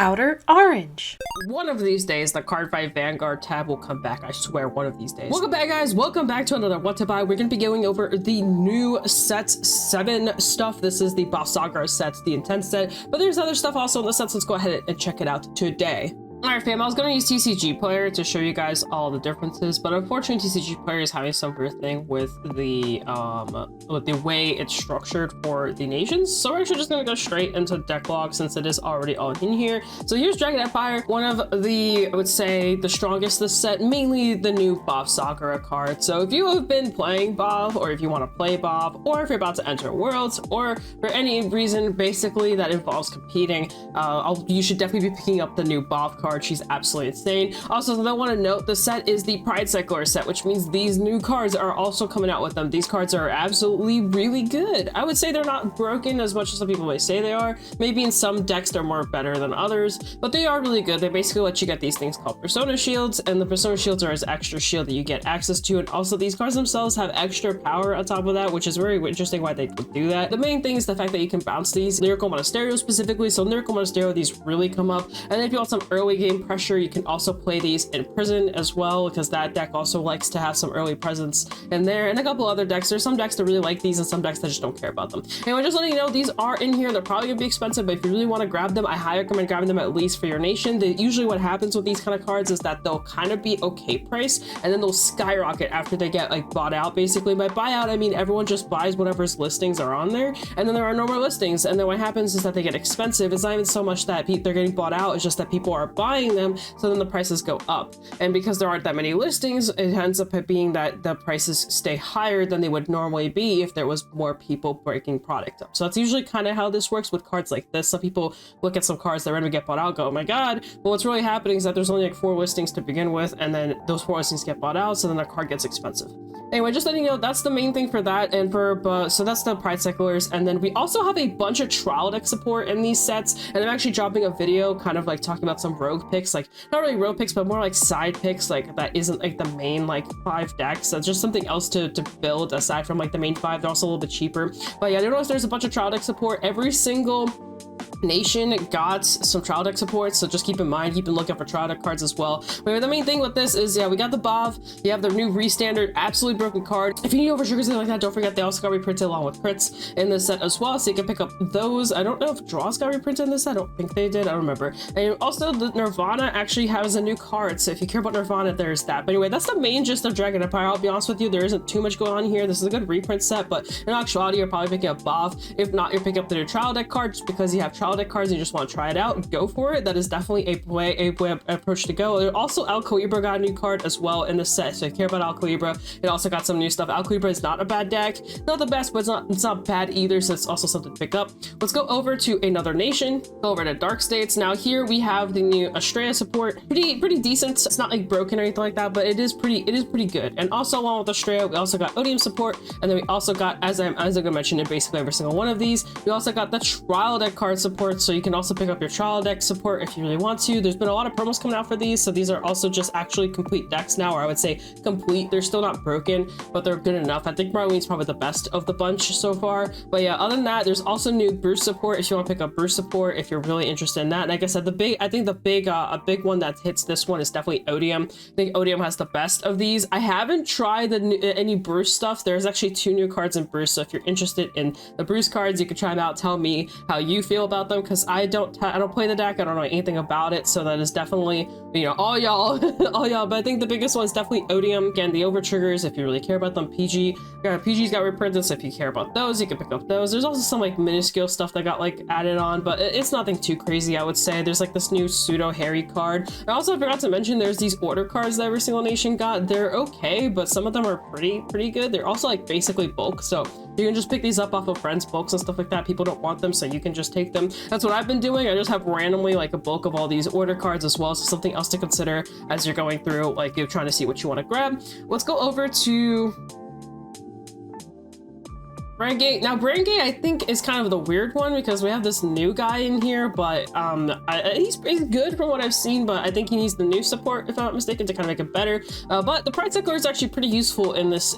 Outer Orange. One of these days, the Cardfight Vanguard tab will come back. I swear, one of these days. Welcome back, guys. Welcome back to another What to Buy. We're going to be going over the new set 7 stuff. This is the Boss Saga set, the Intense set, but there's other stuff also in the sets. Let's go ahead and check it out today. Alright fam, I was going to use TCG Player to show you guys all the differences, but unfortunately TCG Player is having some weird thing with the way it's structured for the nations. So we're actually just going to go straight into deck log since it is already all in here. So here's Dragon Empire, one of the, I would say, the strongest this set, mainly the new Bob Sakura card. So if you have been playing Bob, or if you want to play Bob, or if you're about to enter Worlds, or for any reason basically that involves competing, you should definitely be picking up the new Bob card. She's absolutely insane. Also, I want to note the set is the Pride Cycler set, which means these new cards are also coming out with them. These cards are absolutely really good. I would say they're not broken as much as some people may say they are. Maybe in some decks they're more better than others, but they are really good. They basically let you get these things called Persona Shields, and the Persona Shields are as extra shield that you get access to, and also these cards themselves have extra power on top of that, which is very interesting why they would do that. The main thing is the fact that you can bounce these. Lyrical Monasterio specifically, so Lyrical Monasterio, these really come up, and then if you want some early game pressure, you can also play these in Prison as well, because that deck also likes to have some early presence in there, and a couple other decks. There's some decks that really like these and some decks that just don't care about them. Anyway, just letting you know, these are in here. They're probably gonna be expensive, but if you really want to grab them, I highly recommend grabbing them at least for your nation. Usually what happens with these kind of cards is that they'll kind of be okay price, and then they'll skyrocket after they get like bought out. Basically, by buyout I mean everyone just buys whatever's listings are on there, and then there are no more listings, and then what happens is that they get expensive. It's not even so much that they're getting bought out, it's just that people are buying them, so then the prices go up. And because there aren't that many listings, it ends up being that the prices stay higher than they would normally be if there was more people breaking product up. So that's usually kind of how this works with cards like this. Some people look at some cards that randomly get bought out, go, oh my god. Well, what's really happening is that there's only like 4 listings to begin with, and then those 4 listings get bought out, so then the card gets expensive. Anyway, just letting you know, that's the main thing for that, and so that's the Pride Cyclers. And then we also have a bunch of trial deck support in these sets, and I'm actually dropping a video kind of like talking about some rogue picks, like not really rogue picks, but more like side picks, like that isn't like the main like 5 decks. So just something else to build aside from like the main 5. They're also a little bit cheaper. But yeah, notice there's a bunch of trial deck support. Every single nation got some trial deck support, so just keep in mind, keep a lookout for trial deck cards as well. But the main thing with this is, yeah, we got the Bob, you have the new restandard absolutely broken card. If you need overtriggers and like that, don't forget they also got reprinted along with crits in this set as well, so you can pick up those. I don't know if draws got reprinted in this set. I don't think they did, I don't remember. And also the Nirvana actually has a new card, so if you care about Nirvana, there's that. But anyway, that's the main gist of Dragon Empire. I'll be honest with you, there isn't too much going on here. This is a good reprint set, but in actuality you're probably picking up Bob. If not, you're picking up the new trial deck card just because you have trial deck cards and you just want to try it out. Go for it. That is definitely a approach to go. Also, Al Calibra got a new card as well in the set, so if you care about Al Calibra, it also got some new stuff. Al Calibra is not a bad deck, not the best, but it's not bad either, so it's also something to pick up. Let's go over to another nation, go over to Dark States. Now here we have the new Siren Support. Pretty decent. It's not like broken or anything like that, but it is pretty good. And also along with Australia, we also got Odium Support, and then we also got, as I'm gonna mention in basically every single one of these, we also got the trial deck card support, so you can also pick up your trial deck support if you really want to. There's been a lot of promos coming out for these, so these are also just actually complete decks now, or I would say complete. They're still not broken, but they're good enough. I think Marlene's probably the best of the bunch so far. But yeah, other than that, there's also new Bruce support if you want to pick up Bruce support if you're really interested in that. And like I said, a big one that hits this one is definitely Odium. I think Odium has the best of these. I haven't tried any Bruce stuff. There's actually 2 new cards in Bruce, so if you're interested in the Bruce cards, you can try them out. Tell me how you feel about them, because I don't play the deck, I don't know anything about it, so that is definitely, you know, all y'all but I think the biggest one is definitely Odium. Again, the over triggers if you really care about them. PG's got reprinted, so if you care about those, you can pick up those. There's also some like minuscule stuff that got like added on, but it's nothing too crazy, I would say. There's like this new pseudo Harry card. I also forgot to mention there's these order cards that every single nation got. They're okay, but some of them are pretty good. They're also like basically bulk, so you can just pick these up off of friends' bulks and stuff like that. People don't want them, so you can just take them. That's what I've been doing. I just have randomly like a bulk of all these order cards as well, so something else to consider as you're going through, like you're trying to see what you want to grab. Let's go over to Bran Gate. Now, Bran Gate, I think, is kind of the weird one because we have this new guy in here, but he's good from what I've seen, but I think he needs the new support, if I'm not mistaken, to kind of make it better. But the Pride Cycler is actually pretty useful in this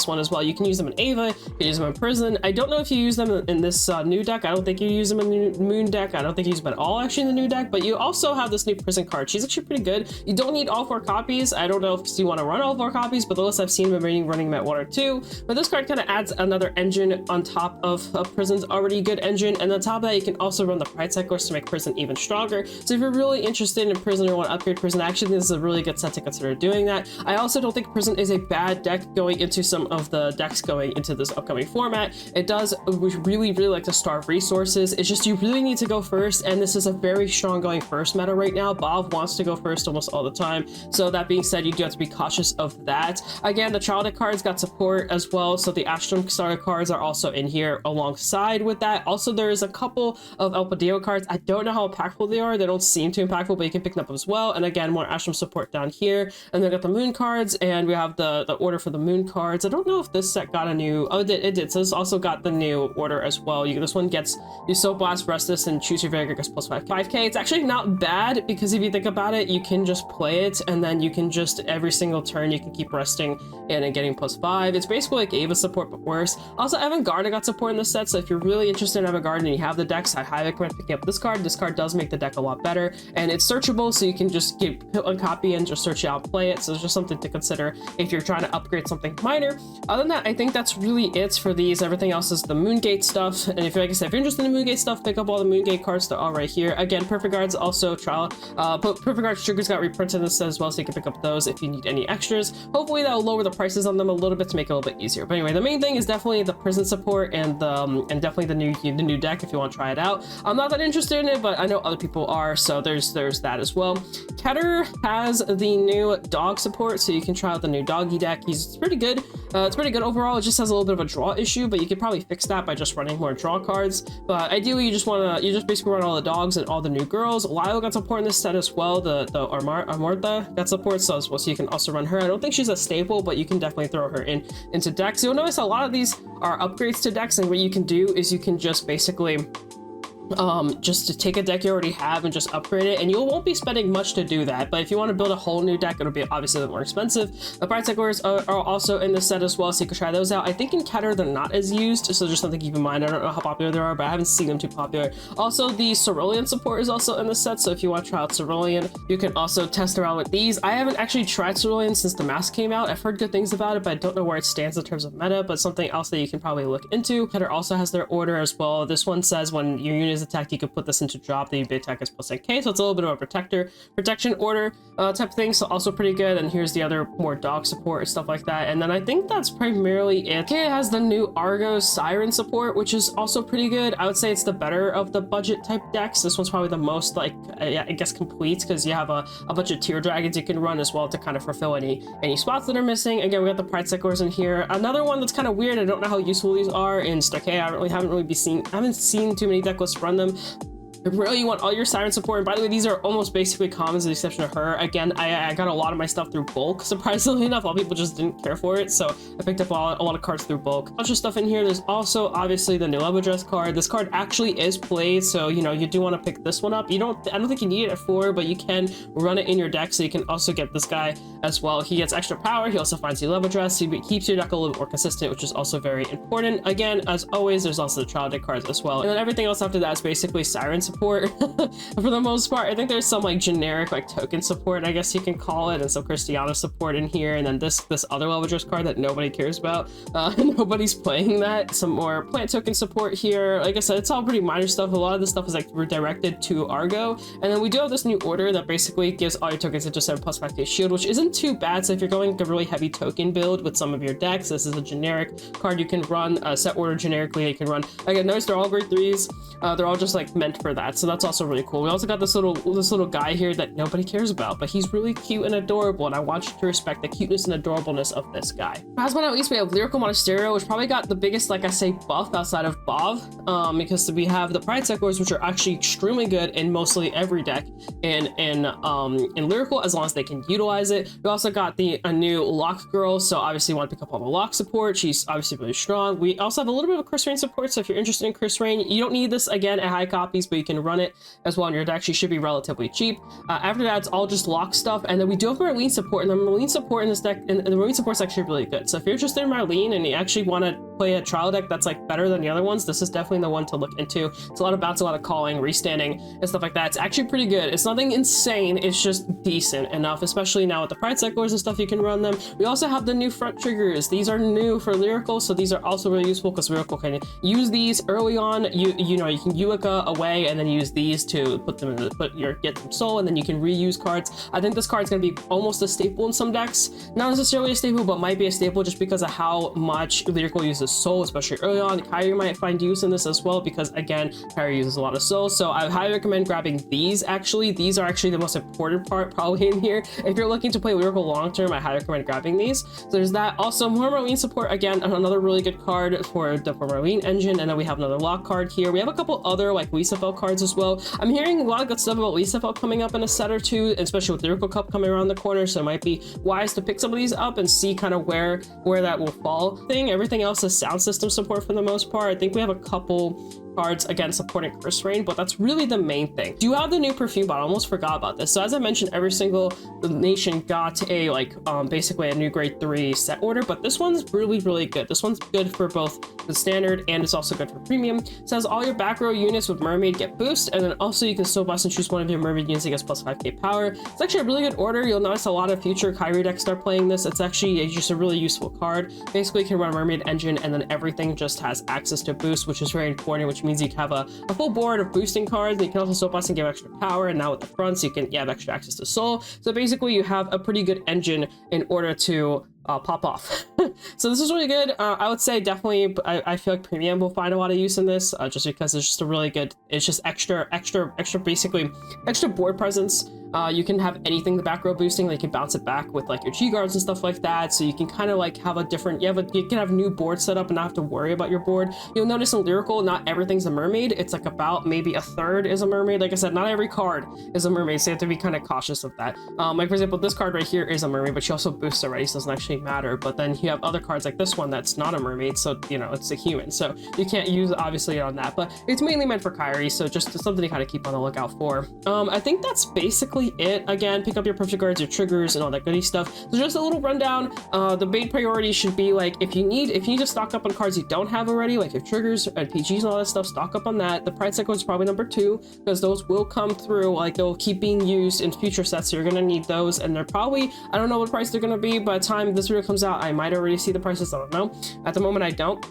one as well. You can use them in Ava, you can use them in Prison. I don't know if you use them in this new deck. I don't think you use them in the Moon deck. I don't think you use them at all actually in the new deck, but you also have this new Prison card. She's actually pretty good. You don't need all 4 copies. I don't know if you want to run all 4 copies, but the list I've seen running them at 1 or 2. But this card kind of adds another engine on top of Prison's already good engine, and on top of that you can also run the Pride Cyclers to make Prison even stronger. So if you're really interested in Prison or want to upgrade Prison, I actually think this is a really good set to consider doing that. I also don't think Prison is a bad deck going into some of the decks going into this upcoming format. It does really like to starve resources. It's just you really need to go first, and this is a very strong going first meta right now. Bob wants to go first almost all the time, so that being said, you do have to be cautious of that. Again, the Childic cards got support as well, so the Astrum starter cards are also in here alongside with that. Also, there's a couple of El Padillo cards. I don't know how impactful they are. They don't seem too impactful, but you can pick them up as well. And again, more Astrum support down here. And then got the Moon cards, and we have the order for the Moon cards. I don't know if this set got a new... Oh, it did. So this also got the new order as well. This one gets you Soap Blast, Restless, and Choose Your Vanguard gets plus 5k. It's actually not bad because if you think about it, you can just play it, and then you can just every single turn you can keep resting in and getting plus 5. It's basically like Ava support but worse. Also, Vanguard got support in this set, so if you're really interested in Vanguard and you have the decks, I highly recommend picking up this card. This card does make the deck a lot better, and it's searchable, so you can just put one copy and just search it out and play it. So it's just something to consider if you're trying to upgrade something minor. Other than that, I think that's really it for these. Everything else is the Moongate stuff, and if, like I said, if you're interested in the Moongate stuff, pick up all the Moongate cards. They're all right here. Again, Perfect Guards also Perfect Guards triggers got reprinted in this set as well, so you can pick up those if you need any extras. Hopefully that'll lower the prices on them a little bit to make it a little bit easier. But anyway, the main thing is definitely the Prison support and definitely the new deck if you want to try it out. I'm not that interested in it, but I know other people are, so there's that as well. Keter has the new dog support, so you can try out the new doggy deck. It's pretty good. It's pretty good overall. It just has a little bit of a draw issue, but you could probably fix that by just running more draw cards. But ideally, you just basically run all the dogs and all the new girls. Lyle got support in this set as well. The Armartha got support, so you can also run her. I don't think she's a staple, but you can definitely throw her into decks. You'll notice a lot of these are upgrades to decks, and what you can do is you can just basically just to take a deck you already have and just upgrade it, and you won't be spending much to do that. But if you want to build a whole new deck, it'll be obviously a bit more expensive. The Pride Cyclers are also in the set as well, so you can try those out. I think in Keter they're not as used, so just something to keep in mind. I don't know how popular they are, but I haven't seen them too popular. Also, the Cerulean support is also in the set, so if you want to try out Cerulean, you can also test around with these. I haven't actually tried Cerulean since the mask came out. I've heard good things about it, but I don't know where it stands in terms of meta, but something else that you can probably look into. Keter also has their order as well. This one says when your unit is attacked, you can put this into drop, the attack is plus 8k, so it's a little bit of a protection order type thing, so also pretty good. And here's the other more dog support and stuff like that. And then I think that's primarily it. Okay, it has the new Argo Siren support, which is also pretty good. I would say it's the better of the budget type decks. This one's probably the most, like, I guess complete, because you have a bunch of tier dragons you can run as well to kind of fulfill any spots that are missing. Again, we got the Pride Cyclers in here. Another one that's kind of weird, I don't know how useful these are in Stockade. I haven't seen too many deck lists run them. Really, you want all your Siren support, and by the way, these are almost basically commons with the exception of her. Again, I got a lot of my stuff through bulk, surprisingly enough. A lot of people just didn't care for it, so I picked up a lot of cards through bulk. A bunch of stuff in here. There's also obviously the new Love Address card. This card actually is played, so you know you do want to pick this one up. I don't think you need it at 4, but you can run it in your deck, so you can also get this guy as well. He gets extra power. He also finds the Love Address. He keeps your deck a little bit more consistent, which is also very important. Again, as always, there's also the trial deck cards as well, and then everything else after that is basically Siren support. For the most part, I think there's some like generic like token support, I guess you can call it, and some Cristiano support in here, and then this other Love Address card that nobody cares about. Nobody's playing that. Some more plant token support here. Like I said, it's all pretty minor stuff. A lot of this stuff is like redirected to Argo, and then we do have this new order that basically gives all your tokens into 7 plus 5k shield, which isn't too bad. So if you're going like a really heavy token build with some of your decks, this is a generic card you can run. Set order generically you can run. Again, notice they're all grade 3s. They're all just like meant for that, so that's also really cool. We also got this little guy here that nobody cares about, but he's really cute and adorable, and I want you to respect the cuteness and adorableness of this guy. Last but not least, we have Lyrical Monasterio, which probably got the biggest, like I say, buff outside of Bov, because we have the Pride Cyclers, which are actually extremely good in mostly every deck in Lyrical, as long as they can utilize it. We also got a new Lock Girl, so obviously you want to pick up all the Lock support. She's obviously really strong. We also have a little bit of Chris Rain support, so if you're interested in Chris Rain, you don't need this again at high copies, but you can run it as well in your deck. She should be relatively cheap. After that, it's all just Lock stuff, and then we do have Marlene support, and the Marlene support in this deck, and the Marlene support's actually really good. So if you're interested in Marlene and you actually want to play a trial deck that's like better than the other ones, this is definitely the one to look into. It's a lot of bounce, a lot of calling, restanding, and stuff like that. It's actually pretty good. It's nothing insane, it's just decent enough, especially now with the Pride Cyclers and stuff, you can run them. We also have the new front triggers. These are new for Lyrical, so these are also really useful because Lyrical can use these early on. You know, you can Uica away and then use these to put them in get some soul, and then you can reuse cards. I think this card's gonna be almost a staple in some decks. Not necessarily a staple, but might be a staple just because of how much Lyrical uses soul, especially early on. Kyrie might find use in this as well because, again, Kyrie uses a lot of soul. So I highly recommend grabbing these. Actually, these are actually the most important part probably in here. If you're looking to play Lyrical long term, I highly recommend grabbing these. So there's that. Also, more Marlene support. Again, another really good card for the Marlene engine. And then we have another Lock card here. We have a couple other like Lisafel cards as well. I'm hearing a lot of good stuff about Lisafel coming up in a set or two, especially with Lyrical Cup coming around the corner. So it might be wise to pick some of these up and see kind of where that will fall. Everything else is sound system support for the most part. I think we have a couple cards again supporting Chris Rain, but that's really the main thing. Do you have the new perfume bottle? I almost forgot about this. So as I mentioned, every single nation got a basically a new grade 3 set order, but this one's really good. This one's good for both the standard and it's also good for premium. It says all your back row units with Mermaid get boost, and then also you can still bust and choose one of your Mermaid units that gets plus 5k power. It's actually a really good order. You'll notice a lot of future Kyrie decks start playing this. It's actually just a really useful card. Basically you can run a Mermaid engine and then everything just has access to boost, which is very important, which means you can have a full board of boosting cards. And you can also soul blast and give extra power, and now with the fronts you can have extra access to soul. So basically you have a pretty good engine in order to pop off. So this is really good. I would say definitely I feel like premium will find a lot of use in this, just because it's just a really good, it's just extra basically extra board presence. You can have anything the back row boosting, like you can bounce it back with like your G guards and stuff like that, so you can kind of like have a different, you can have new board set up and not have to worry about your board. You'll notice in Lyrical not everything's a mermaid. It's like about maybe a third is a mermaid. Like I said, not every card is a mermaid, so you have to be kind of cautious of that. Like for example, this card right here is a mermaid, but she also boosts already, so it doesn't actually matter. But then you have other cards like this one that's not a mermaid, so you know it's a human, so you can't use obviously on that, but it's mainly meant for Kyrie, so just something to kind of keep on the lookout for. I think that's basically it. Again, pick up your perfect guards, your triggers, and all that goody stuff. So just a little rundown. The main priority should be like if you need to stock up on cards you don't have already, like your triggers and PGs and all that stuff, stock up on that. The Pride Cycle is probably number 2 because those will come through, like they'll keep being used in future sets, so you're gonna need those, and they're probably, I don't know what price they're gonna be by the time this video comes out. I might already see the prices, I don't know. At the moment I don't.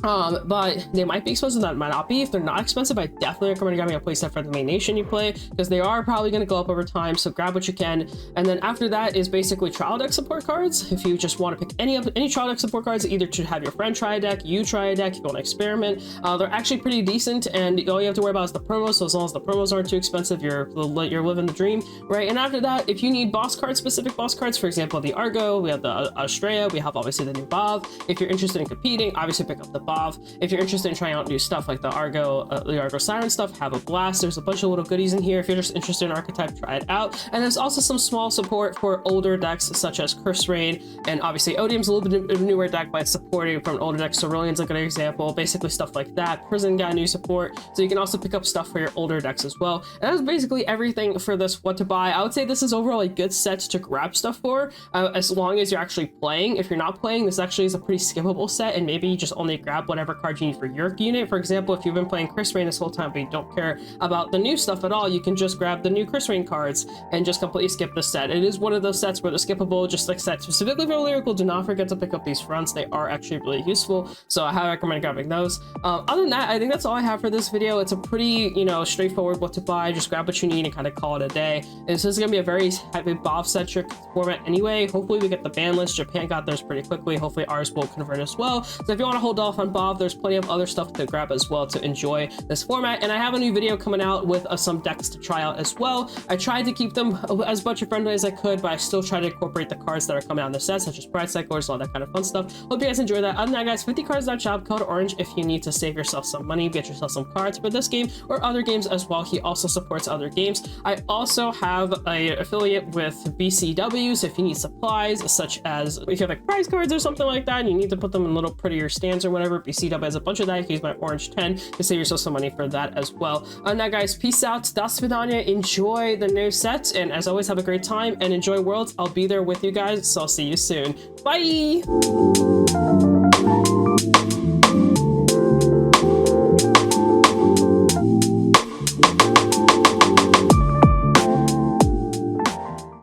But they might be expensive, that might not be. If they're not expensive, I definitely recommend grabbing a playset for the main nation you play, because they are probably going to go up over time, so grab what you can. And then after that is basically trial deck support cards. If you just want to pick any trial deck support cards, either to have your friend try a deck, you try a deck, you want to experiment, they're actually pretty decent, and all you have to worry about is the promos. So as long as the promos aren't too expensive, you're living the dream, right? And after that, if you need boss cards, specific boss cards, for example the Argo, we have the Australia, we have obviously the new Bov. If you're interested in competing, obviously pick up the Bov. If you're interested in trying out new stuff like the Argo Siren stuff, have a blast. There's a bunch of little goodies in here. If you're just interested in archetype, try it out. And there's also some small support for older decks such as Chris Rain, and obviously Odium's a little bit of a newer deck, but it's supporting from an older deck. Cerulean's a good example. Basically stuff like that. Prison got new support, so you can also pick up stuff for your older decks as well. And that's basically everything for this what to buy. I would say this is overall a good set to grab stuff for, as long as you're actually playing. If you're not playing, this actually is a pretty skippable set, and maybe you just only grab whatever card you need for your unit. For example, if you've been playing Chris Rain this whole time but you don't care about the new stuff at all, you can just grab the new Chris Rain cards and just completely skip the set. It is one of those sets where they're skippable, just like set specifically for Lyrical. Do not forget to pick up these fronts. They are actually really useful, so I highly recommend grabbing those. Other than that, I think that's all I have for this video. It's a pretty, straightforward what to buy. Just grab what you need and kind of call it a day. And this is going to be a very heavy BOV-centric format anyway. Hopefully we get the ban list. Japan got theirs pretty quickly. Hopefully ours will convert as well. So if you want to hold off on jump off. There's plenty of other stuff to grab as well to enjoy this format. And I have a new video coming out with some decks to try out as well. I tried to keep them as budget friendly as I could, but I still try to incorporate the cards that are coming out in the set, such as Pride Cyclers, all that kind of fun stuff. Hope you guys enjoy that. Other than that, guys, 50cards.shop, code orange if you need to save yourself some money, get yourself some cards for this game or other games as well. He also supports other games. I also have an affiliate with BCW, so if you need supplies, such as if you have like prize cards or something like that, and you need to put them in little prettier stands or whatever, BCW has a bunch of that. You can use my orange 10 to save yourself some money for that as well. Other than that, guys, peace out. Das Vidania. Enjoy the new set, and as always, have a great time and enjoy Worlds. I'll be there with you guys, so I'll see you soon. Bye!